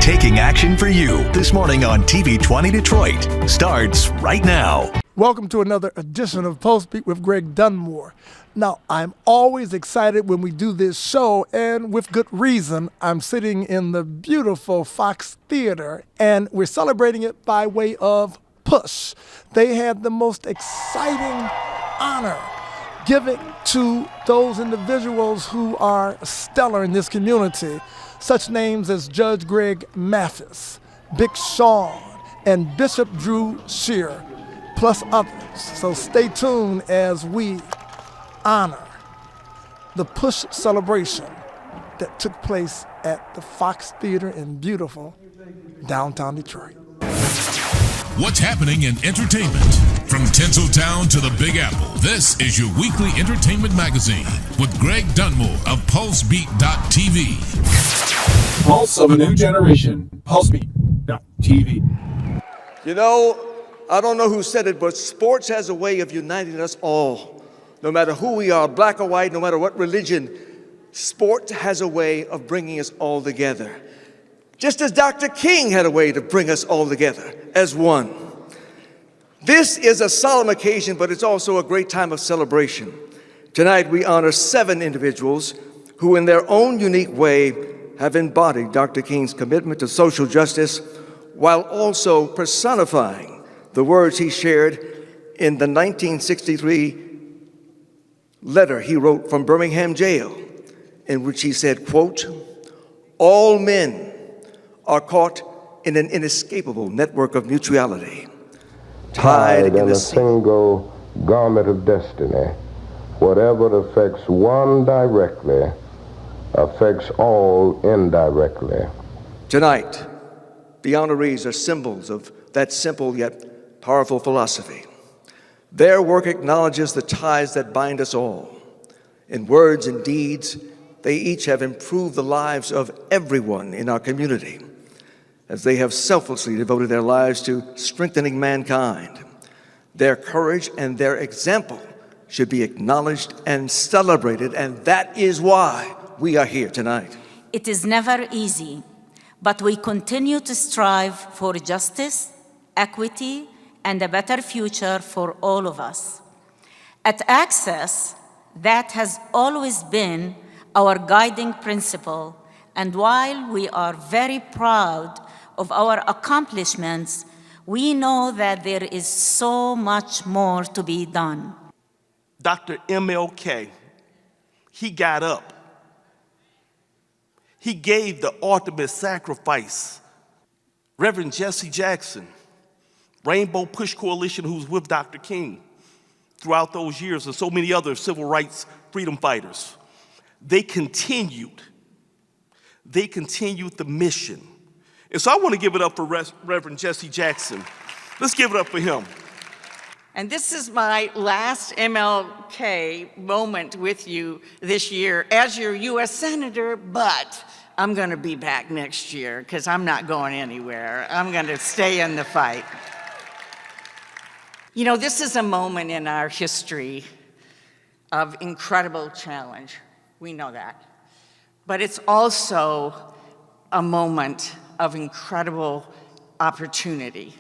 taking action for you this morning on TV 20 Detroit starts right now. Welcome to another edition of Pulsebeat with Greg Dunmore. Now, I'm always excited when we do this show, and with good reason. I'm sitting in the beautiful Fox Theater, and we're celebrating it by way of Push. They had the most exciting honor given to those individuals who are stellar in this community, such names as Judge Greg Mathis, Big Sean, and Bishop Drew Sheard, plus others. So stay tuned as we honor the Push celebration that took place at the Fox Theater in beautiful downtown Detroit. What's happening in entertainment? From Tinseltown to the Big Apple, this is your weekly entertainment magazine with Greg Dunmore of PulseBeat.tv. Pulse of a new generation, PulseBeat.tv. You know, I don't know who said it, but sports has a way of uniting us all. No matter who we are, black or white, no matter what religion, sport has a way of bringing us all together. Just as Dr. King had a way to bring us all together as one. This is a solemn occasion, but it's also a great time of celebration. Tonight, we honor 7 individuals who, in their own unique way, have embodied Dr. King's commitment to social justice while also personifying the words he shared in the 1963 letter he wrote from Birmingham jail, in which he said, quote, "All men are caught in an inescapable network of mutuality, tied in a single garment of destiny. Whatever affects one directly affects all indirectly." Tonight, the honorees are symbols of that simple yet powerful philosophy. Their work acknowledges the ties that bind us all. In words and deeds, they each have improved the lives of everyone in our community, as they have selflessly devoted their lives to strengthening mankind. Their courage and their example should be acknowledged and celebrated, and that is why we are here tonight. It is never easy, but we continue to strive for justice, equity, and a better future for all of us. At Access, that has always been our guiding principle, and while we are very proud of our accomplishments, we know that there is so much more to be done. Dr. MLK, he got up. He gave the ultimate sacrifice. Reverend Jesse Jackson, Rainbow Push Coalition, who's with Dr. King throughout those years, and so many other civil rights freedom fighters, they continued the mission. And so I want to give it up for Reverend Jesse Jackson. Let's give it up for him. And this is my last MLK moment with you this year as your U.S. Senator, but I'm going to be back next year because I'm not going anywhere. I'm going to stay in the fight. You know, this is a moment in our history of incredible challenge. We know that. But it's also a moment of incredible opportunity.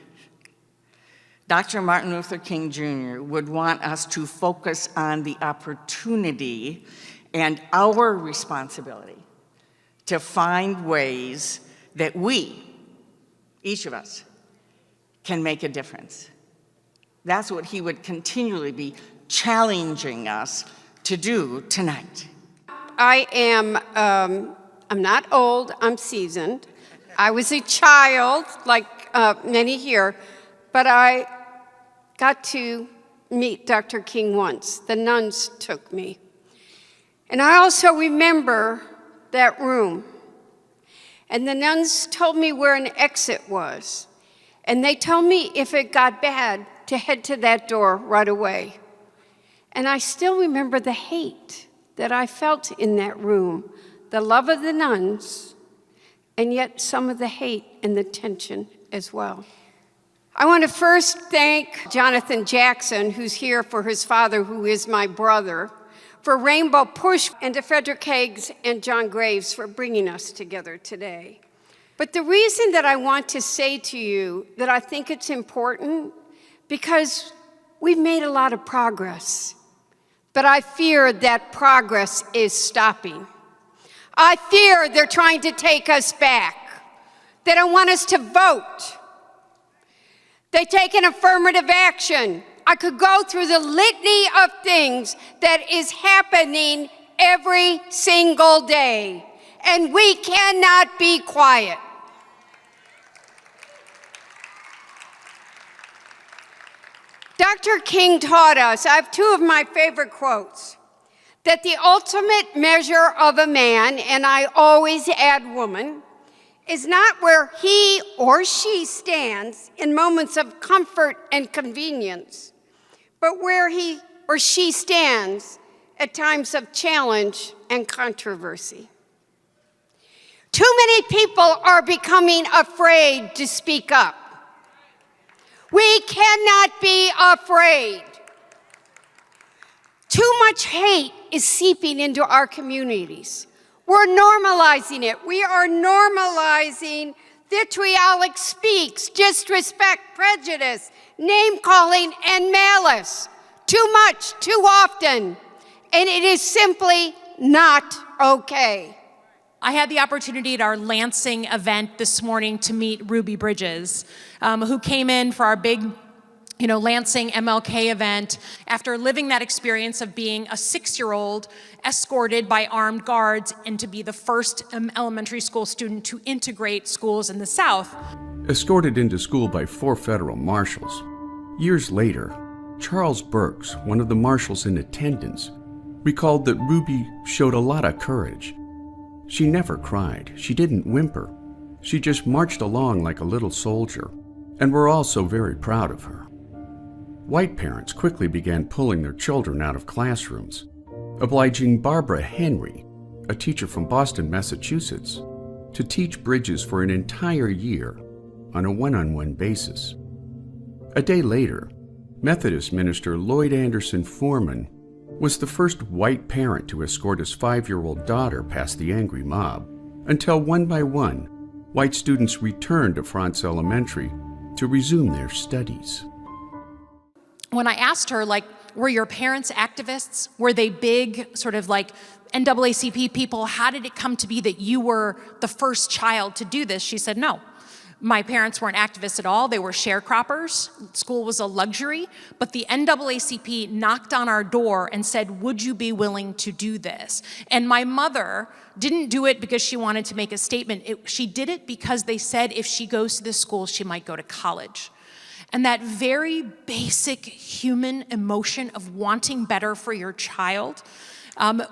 Dr. Martin Luther King Jr. would want us to focus on the opportunity and our responsibility to find ways that we, each of us, can make a difference. That's what he would continually be challenging us to do tonight. I'm not old, I'm seasoned. I was a child, like many here, but I got to meet Dr. King once. The nuns took me. And I also remember that room. And the nuns told me where an exit was. And they told me if it got bad, to head to that door right away. And I still remember the hate that I felt in that room, the love of the nuns, and yet some of the hate and the tension as well. I want to first thank Jonathan Jackson, who's here for his father, who is my brother, for Rainbow Push, and to Frederick Higgs and John Graves for bringing us together today. But the reason that I want to say to you that I think it's important, because we've made a lot of progress, but I fear that progress is stopping. I fear they're trying to take us back. They don't want us to vote. They take an affirmative action. I could go through the litany of things that is happening every single day, and we cannot be quiet. Dr. King taught us, I have two of my favorite quotes, that the ultimate measure of a man, and I always add woman, is not where he or she stands in moments of comfort and convenience, but where he or she stands at times of challenge and controversy. Too many people are becoming afraid to speak up. We cannot be afraid. Too much hate is seeping into our communities. We're normalizing it. We are normalizing vitriolic speaks, disrespect, prejudice, name-calling, and malice. Too much, too often. And it is simply not okay. I had the opportunity at our Lansing event this morning to meet Ruby Bridges, who came in for our big Lansing MLK event after living that experience of being a 6-year-old escorted by armed guards and to be the first elementary school student to integrate schools in the South. Escorted into school by 4 federal marshals. Years later, Charles Burks, one of the marshals in attendance, recalled that Ruby showed a lot of courage. She never cried. She didn't whimper. She just marched along like a little soldier, and we're all so very proud of her. White parents quickly began pulling their children out of classrooms, obliging Barbara Henry, a teacher from Boston, Massachusetts, to teach Bridges for an entire year on a one-on-one basis. A day later, Methodist minister Lloyd Anderson Foreman was the first white parent to escort his 5-year-old daughter past the angry mob, until one by one, white students returned to France Elementary to resume their studies. When I asked her, were your parents activists? Were they big, sort of like NAACP people? How did it come to be that you were the first child to do this? She said, no. My parents weren't activists at all. They were sharecroppers. School was a luxury. But the NAACP knocked on our door and said, would you be willing to do this? And my mother didn't do it because she wanted to make a statement. She did it because they said if she goes to this school, she might go to college. And that very basic human emotion of wanting better for your child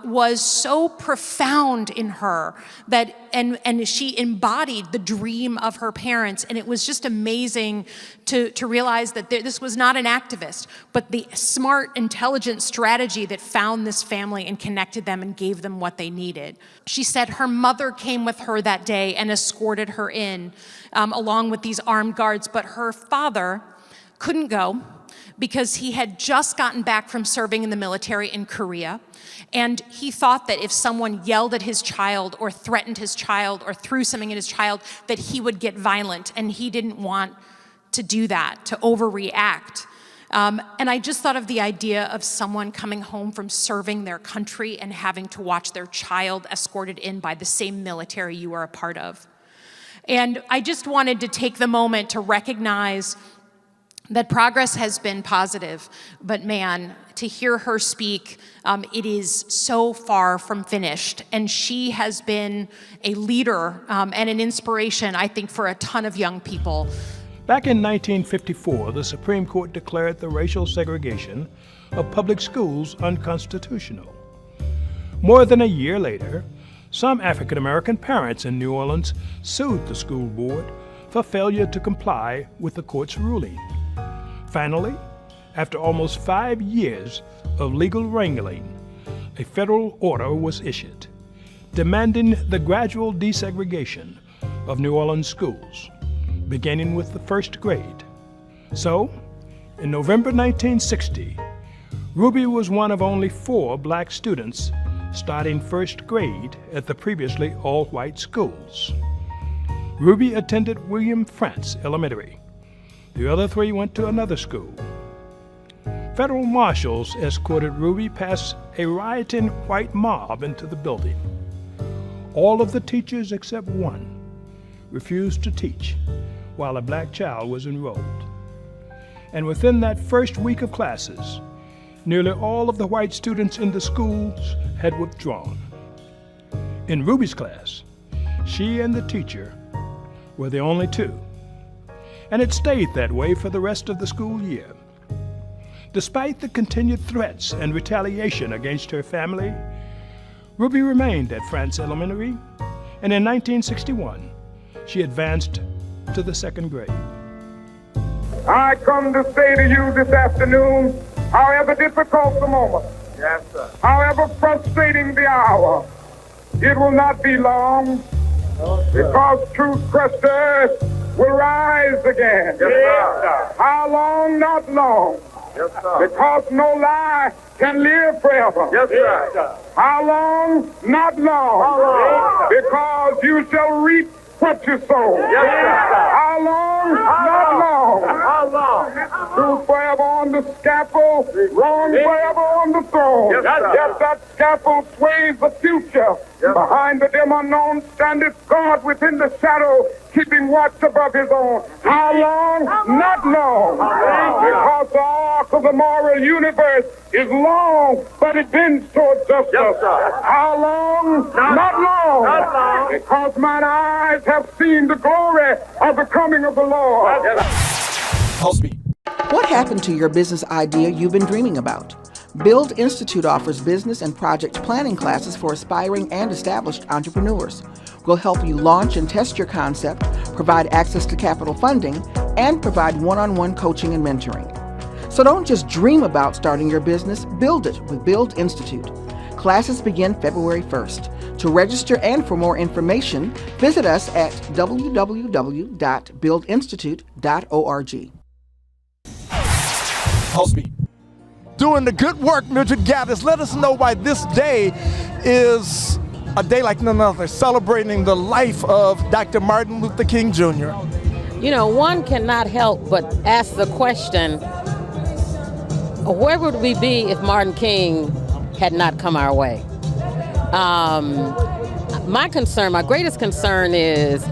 was so profound in her that, and she embodied the dream of her parents. And it was just amazing to realize that this was not an activist, but the smart, intelligent strategy that found this family and connected them and gave them what they needed. She said her mother came with her that day and escorted her in, along with these armed guards, but her father couldn't go because he had just gotten back from serving in the military in Korea. And he thought that if someone yelled at his child or threatened his child or threw something at his child, that he would get violent. And he didn't want to do that, to overreact. And I just thought of the idea of someone coming home from serving their country and having to watch their child escorted in by the same military you are a part of. And I just wanted to take the moment to recognize that progress has been positive, but man, to hear her speak, it is so far from finished. And she has been a leader and an inspiration, I think, for a ton of young people. Back in 1954, the Supreme Court declared the racial segregation of public schools unconstitutional. More than a year later, some African-American parents in New Orleans sued the school board for failure to comply with the court's ruling. Finally, after almost 5 years of legal wrangling, a federal order was issued, demanding the gradual desegregation of New Orleans schools, beginning with the first grade. So, in November 1960, Ruby was one of only 4 black students starting first grade at the previously all-white schools. Ruby attended William Frantz Elementary. The other three went to another school. Federal marshals escorted Ruby past a rioting white mob into the building. All of the teachers except one refused to teach while a black child was enrolled. And within that first week of classes, nearly all of the white students in the schools had withdrawn. In Ruby's class, she and the teacher were the only two, and it stayed that way for the rest of the school year. Despite the continued threats and retaliation against her family, Ruby remained at Frantz Elementary, and in 1961, she advanced to the 2nd grade. I come to say to you this afternoon, however difficult the moment, yes, sir, however frustrating the hour, it will not be long, because truth crushed earth will rise again. Yes, sir. How long? Not long. Yes, sir. Because no lie can live forever. Yes, sir. How long? Not long. How long? Because you shall reap what you sow. Yes, sir. How long? Not long. How long? Truth forever on the scaffold, wrong forever on the throne. Yes, yet that scaffold sways the future. Yes. Behind the dim unknown standeth God within the shadow, keeping watch above his own. How long? Not long. Because the arc of the moral universe is long, but it bends towards justice. Yes, how long? Not long. Not long. Because mine eyes have seen the glory of the coming of the Lord. Pulse Beat. What happened to your business idea you've been dreaming about? Build Institute offers business and project planning classes for aspiring and established entrepreneurs. We'll help you launch and test your concept, provide access to capital funding, and provide one-on-one coaching and mentoring. So don't just dream about starting your business, build it with Build Institute. Classes begin February 1st. To register and for more information, visit us at www.buildinstitute.org. Pulse Beat. Doing the good work, Mildred Gaddis. Let us know why this day is a day like none other, celebrating the life of Dr. Martin Luther King Jr. You know, one cannot help but ask the question, where would we be if Martin King had not come our way? My greatest concern is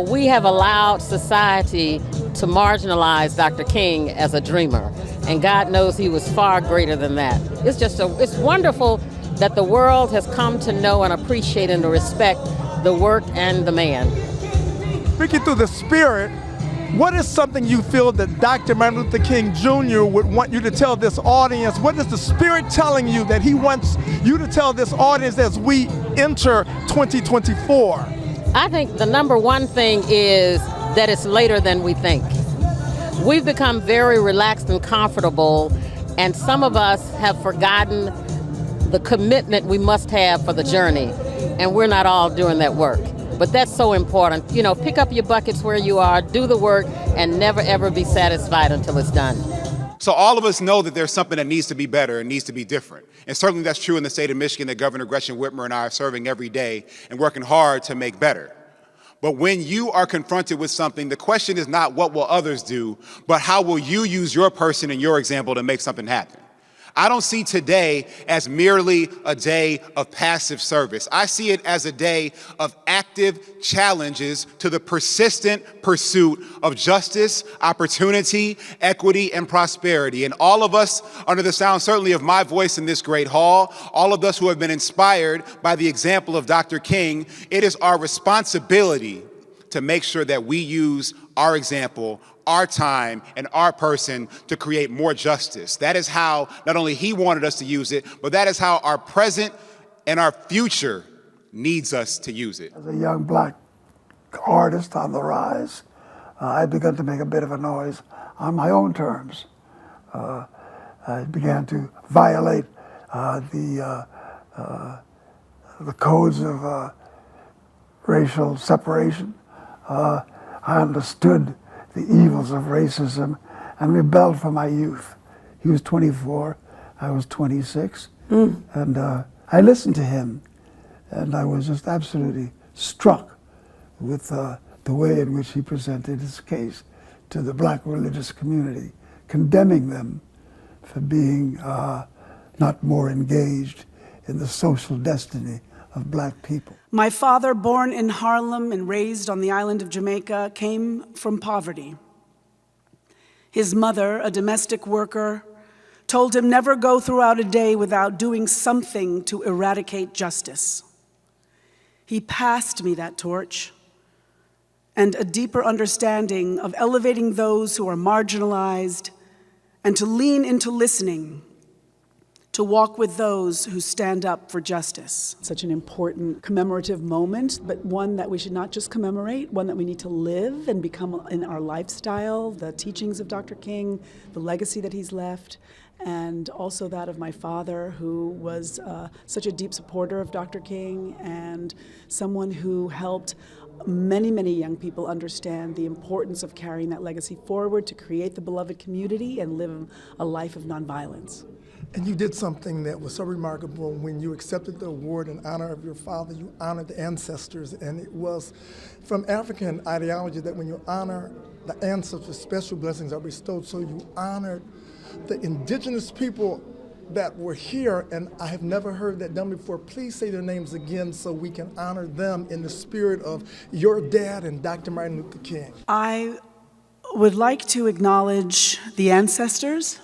we have allowed society to marginalize Dr. King as a dreamer. And God knows he was far greater than that. It's wonderful that the world has come to know and appreciate and to respect the work and the man. Speaking through the spirit, what is something you feel that Dr. Martin Luther King Jr. would want you to tell this audience? What is the spirit telling you that he wants you to tell this audience as we enter 2024? I think the number one thing is that it's later than we think. We've become very relaxed and comfortable, and some of us have forgotten the commitment we must have for the journey, and we're not all doing that work. But that's so important. You know, pick up your buckets where you are, do the work, and never ever be satisfied until it's done. So all of us know that there's something that needs to be better and needs to be different. And certainly that's true in the state of Michigan that Governor Gretchen Whitmer and I are serving every day and working hard to make better. But when you are confronted with something, the question is not what will others do, but how will you use your person and your example to make something happen? I don't see today as merely a day of passive service. I see it as a day of active challenges to the persistent pursuit of justice, opportunity, equity, and prosperity. And all of us, under the sound certainly of my voice in this great hall, all of us who have been inspired by the example of Dr. King, it is our responsibility to make sure that we use our example, our time, and our person to create more justice. That is how not only he wanted us to use it, but that is how our present and our future needs us to use it. As a young black artist on the rise, I began to make a bit of a noise on my own terms. I began to violate the codes of racial separation. I understood the evils of racism and rebelled for my youth. He was 24, I was 26, and I listened to him, and I was just absolutely struck with the the way in which he presented his case to the black religious community, condemning them for being not more engaged in the social destiny of black people. My father, born in Harlem and raised on the island of Jamaica, came from poverty. His mother, a domestic worker, told him never go throughout a day without doing something to eradicate justice. He passed me that torch and a deeper understanding of elevating those who are marginalized and to lean into listening, to walk with those who stand up for justice. Such an important commemorative moment, but one that we should not just commemorate, one that we need to live and become in our lifestyle, the teachings of Dr. King, the legacy that he's left, and also that of my father, who was such a deep supporter of Dr. King and someone who helped many, many young people understand the importance of carrying that legacy forward to create the beloved community and live a life of nonviolence. And you did something that was so remarkable when you accepted the award in honor of your father. You honored the ancestors, and it was from African ideology that when you honor the ancestors, special blessings are bestowed. So you honored the indigenous people that were here, and I have never heard that done before. Please say their names again so we can honor them in the spirit of your dad and Dr. Martin Luther King. I would like to acknowledge the ancestors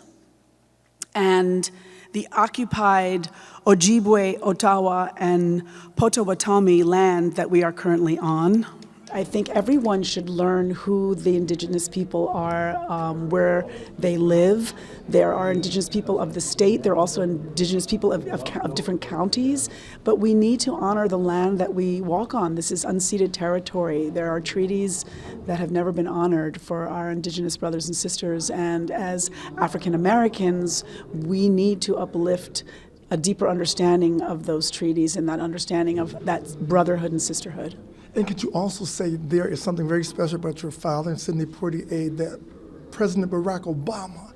and the occupied Ojibwe, Ottawa, and Potawatomi land that we are currently on. I think everyone should learn who the indigenous people are, where they live. There are indigenous people of the state. There are also indigenous people of different counties. But we need to honor the land that we walk on. This is unceded territory. There are treaties that have never been honored for our indigenous brothers and sisters. And as African Americans, we need to uplift a deeper understanding of those treaties and that understanding of that brotherhood and sisterhood. And could you also say there is something very special about your father and Sidney Poitier, that President Barack Obama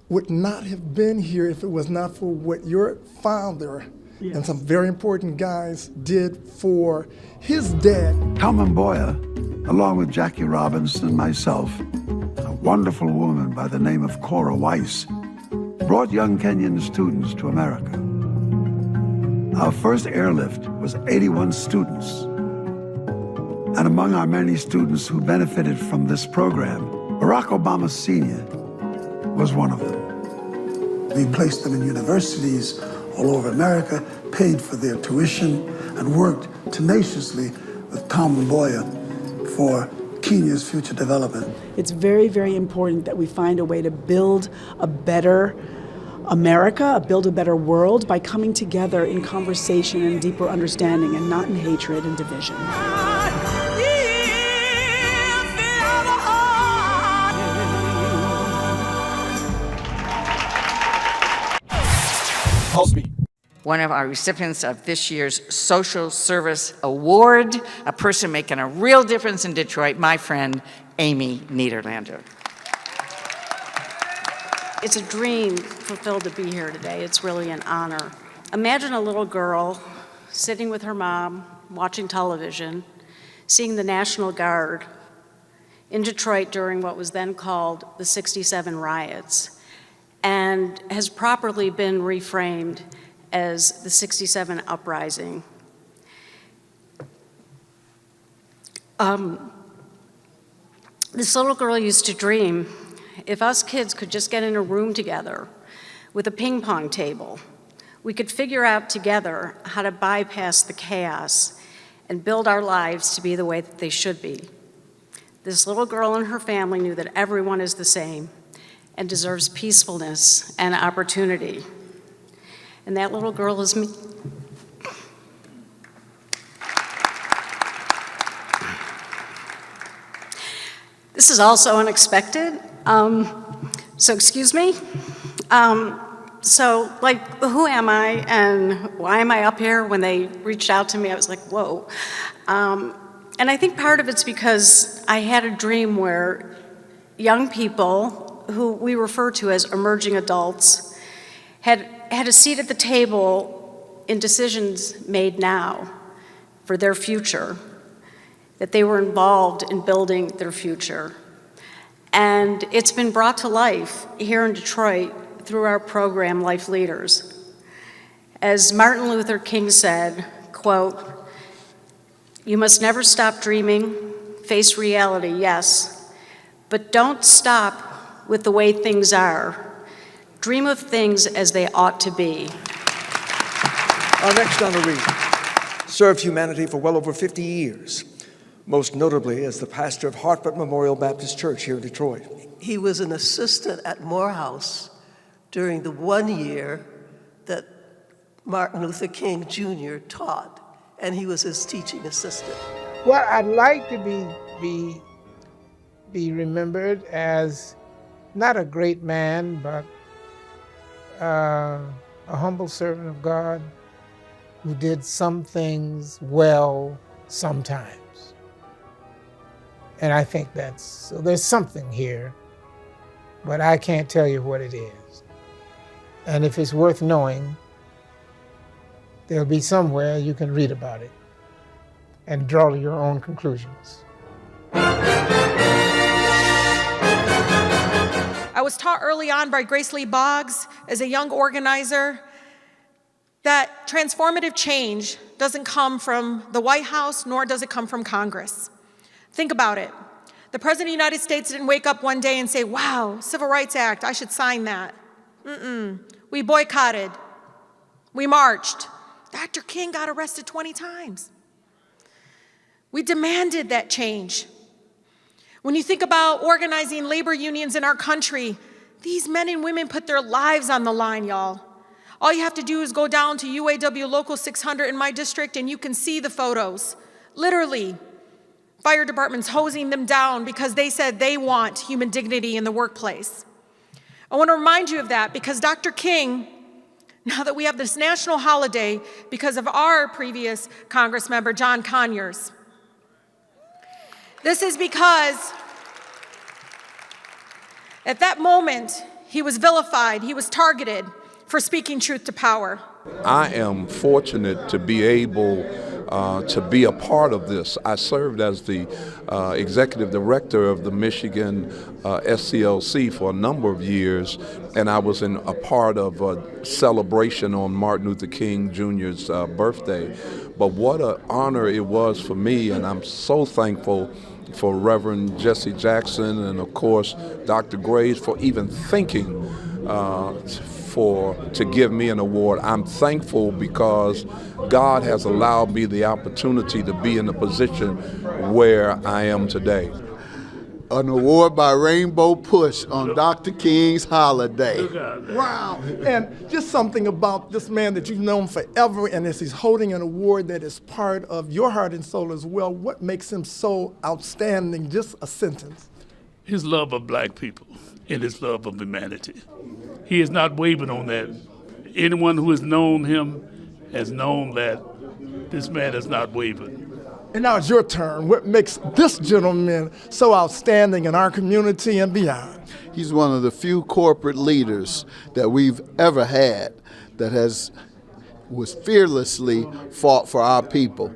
would not have been here if it was not for what your father and some very important guys did for his dad. Tom Mboya, along with Jackie Robinson and myself, a wonderful woman by the name of Cora Weiss, brought young Kenyan students to America. Our first airlift was 81 students. And among our many students who benefited from this program, Barack Obama Sr. was one of them. We placed them in universities all over America, paid for their tuition, and worked tenaciously with Tom Mboya for Kenya's future development. It's very, very important that we find a way to build a better America, build a better world by coming together in conversation and deeper understanding and not in hatred and division. One of our recipients of this year's Social Service Award, a person making a real difference in Detroit, my friend, Amy Nederlander. It's a dream fulfilled to be here today. It's really an honor. Imagine a little girl sitting with her mom, watching television, seeing the National Guard in Detroit during what was then called the '67 riots, and has properly been reframed as the '67 uprising. This little girl used to dream, if us kids could just get in a room together with a ping pong table, we could figure out together how to bypass the chaos and build our lives to be the way that they should be. This little girl and her family knew that everyone is the same and deserves peacefulness and opportunity. And that little girl is me. This is also unexpected, so excuse me. So, who am I and why am I up here? When they reached out to me, I was like, whoa. And I think part of it's because I had a dream where young people, who we refer to as emerging adults, had a seat at the table in decisions made now for their future. that they were involved in building their future. And it's been brought to life here in Detroit through our program, Life Leaders. As Martin Luther King said, quote, "You must never stop dreaming, face reality, yes, but don't stop with the way things are. Dream of things as they ought to be." Our next honoree served humanity for well over 50 years, most notably as the pastor of Hartford Memorial Baptist Church here in Detroit. He was an assistant at Morehouse during the 1 year that Martin Luther King Jr. taught, and he was his teaching assistant. Well, I'd like to be remembered as not a great man, but a humble servant of God who did some things well sometimes. And I think so there's something here, but I can't tell you what it is. And if it's worth knowing, there'll be somewhere you can read about it and draw your own conclusions. I was taught early on by Grace Lee Boggs as a young organizer that transformative change doesn't come from the White House, nor does it come from Congress. Think about it. The President of the United States didn't wake up one day and say, wow, Civil Rights Act, I should sign that. We boycotted. We marched. Dr. King got arrested 20 times. We demanded that change. When you think about organizing labor unions in our country, these men and women put their lives on the line, y'all. All you have to do is go down to UAW Local 600 in my district and you can see the photos. Literally, fire departments hosing them down because they said they want human dignity in the workplace. I want to remind you of that because Dr. King, now that we have this national holiday because of our previous Congress member, John Conyers, this is because at that moment, he was vilified, he was targeted for speaking truth to power. I am fortunate to be able to be a part of this. I served as the executive director of the Michigan SCLC for a number of years, and I was a part of a celebration on Martin Luther King Jr.'s birthday. But what an honor it was for me, and I'm so thankful for Reverend Jesse Jackson and, of course, Dr. Graves for even thinking to give me an award. I'm thankful because God has allowed me the opportunity to be in the position where I am today. An award by Rainbow Push on Dr. King's holiday. Wow. And just something about this man that you've known forever, and as he's holding an award that is part of your heart and soul as well, what makes him so outstanding? Just a sentence. His love of black people and his love of humanity. He has not wavered on that. Anyone who has known him has known that this man has not wavered. And now it's your turn. What makes this gentleman so outstanding in our community and beyond? He's one of the few corporate leaders that we've ever had that was fearlessly fought for our people.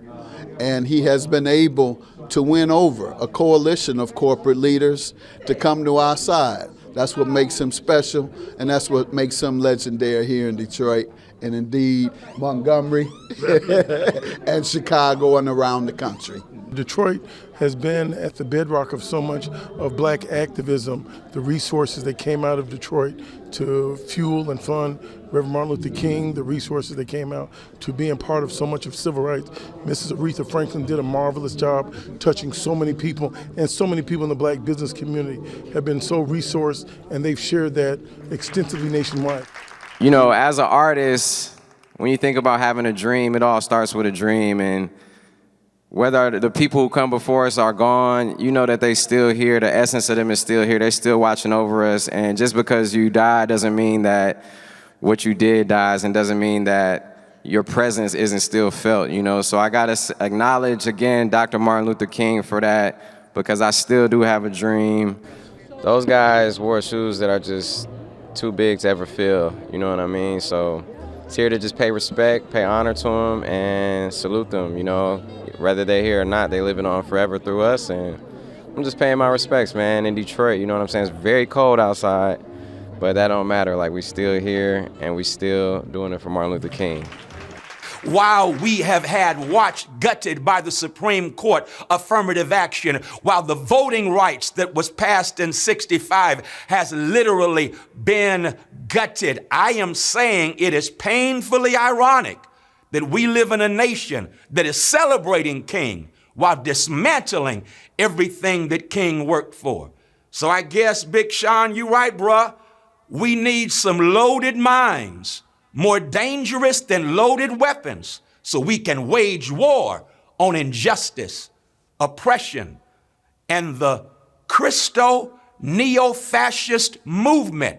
And he has been able to win over a coalition of corporate leaders to come to our side. That's what makes him special, and that's what makes him legendary here in Detroit, and indeed Montgomery and Chicago and around the country. Detroit has been at the bedrock of so much of black activism, the resources that came out of Detroit to fuel and fund Reverend Martin Luther King, the resources that came out to being part of so much of civil rights. Mrs. Aretha Franklin did a marvelous job touching so many people, and so many people in the black business community have been so resourced, and they've shared that extensively nationwide. You know, as an artist, when you think about having a dream, it all starts with a dream, and whether the people who come before us are gone, you know that they still here, the essence of them is still here, they're still watching over us, and just because you die doesn't mean that what you did dies, and doesn't mean that your presence isn't still felt, you know. So I gotta acknowledge again Dr. Martin Luther King for that, because I still do have a dream. Those guys wore shoes that are just too big to ever fill, you know what I mean? So It's here to just pay respect, pay honor to them, and salute them, you know. Whether they're here or not, they living on forever through us, and I'm just paying my respects, man, in Detroit, you know what I'm saying? It's very cold outside, but that don't matter. Like, we still here, and we still doing it for Martin Luther King. While we have had watched gutted by the Supreme Court affirmative action, while the voting rights that was passed in '65 has literally been gutted, I am saying it is painfully ironic that we live in a nation that is celebrating King while dismantling everything that King worked for. So I guess, Big Sean, you right, bruh. We need some loaded minds, more dangerous than loaded weapons, so we can wage war on injustice, oppression, and the Christo-neo-fascist movement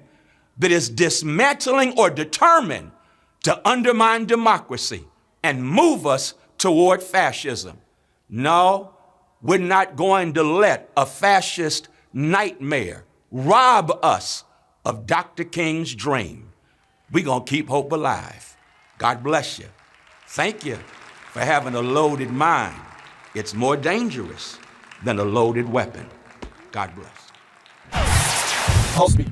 that is dismantling or determined to undermine democracy and move us toward fascism. No, we're not going to let a fascist nightmare rob us of Dr. King's dream. We're going to keep hope alive. God bless you. Thank you for having a loaded mind. It's more dangerous than a loaded weapon. God bless. Pulse Beat.